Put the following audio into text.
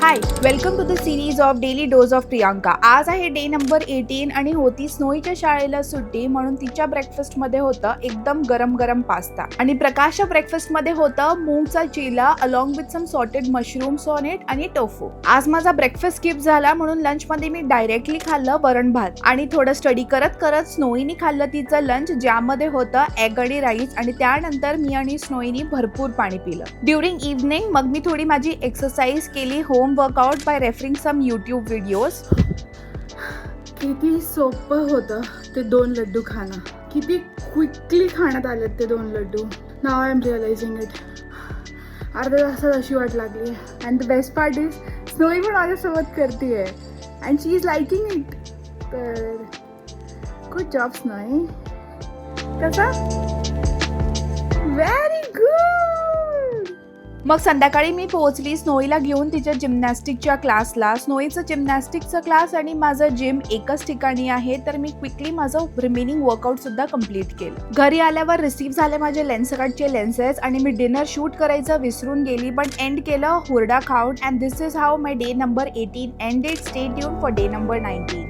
High, welcome to the series of daily dose of Priyanka. आज आहे day number 18 आणि होती स्नोईच्या शाळेला सुट्टी, म्हणून तिच्या ब्रेकफास्टमध्ये होतं एकदम गरम गरम पास्ता आणि प्रकाशच्या ब्रेकफास्टमध्ये होतं मूगचा चिला along with some sautéed mushrooms on it आणि टोफू. आज माझा ब्रेकफास्ट स्किप झाला म्हणून लंचमध्ये मी डायरेक्टली खाल्लं वरण भात आणि थोडं स्टडी करत करत स्नोईनी खाल्लं तिचं लंच, ज्यामध्ये होतं एग आणि राईस. आणि त्यानंतर मी आणि स्नोईनी भरपूर पाणी पिलं. ड्युरिंग इव्हनिंग मग मी थोडी माझी एक्सरसाइज केली, home workout by referring some YouTube videos. किती सोपं होतं ते 2 लड्डू खाणं, किती क्विकली खाण्यात आलेत ते 2 लड्डू. नाव आय एम रिअलायझिंग इट. अर्ध्या तासात अशी वाट लागली. And the best part is snowy पण माझ्यासोबत करते and she is liking it. तर गुड जॉब स्नोई. कसा? Very good. मग संध्याकाळी मी पोहोचली स्नोईला घेऊन तिच्या जिमनॅस्टिकच्या क्लासला. स्नोईचं जिमनॅस्टिकचं क्लास आणि माझं जिम एकच ठिकाणी आहे, तर मी क्विकली माझं रिमेनिंग वर्कआउट सुद्धा कंप्लीट केलं. घरी आल्यावर रिसीव्ह झाले माझे लेन्सकार्टचे लेन्सेस आणि मी डिनर शूट करायचं विसरून गेली, पण एंड केलं हुरडा खाऊन. And this is how my day number 18 ended. Stay tune for day number 19.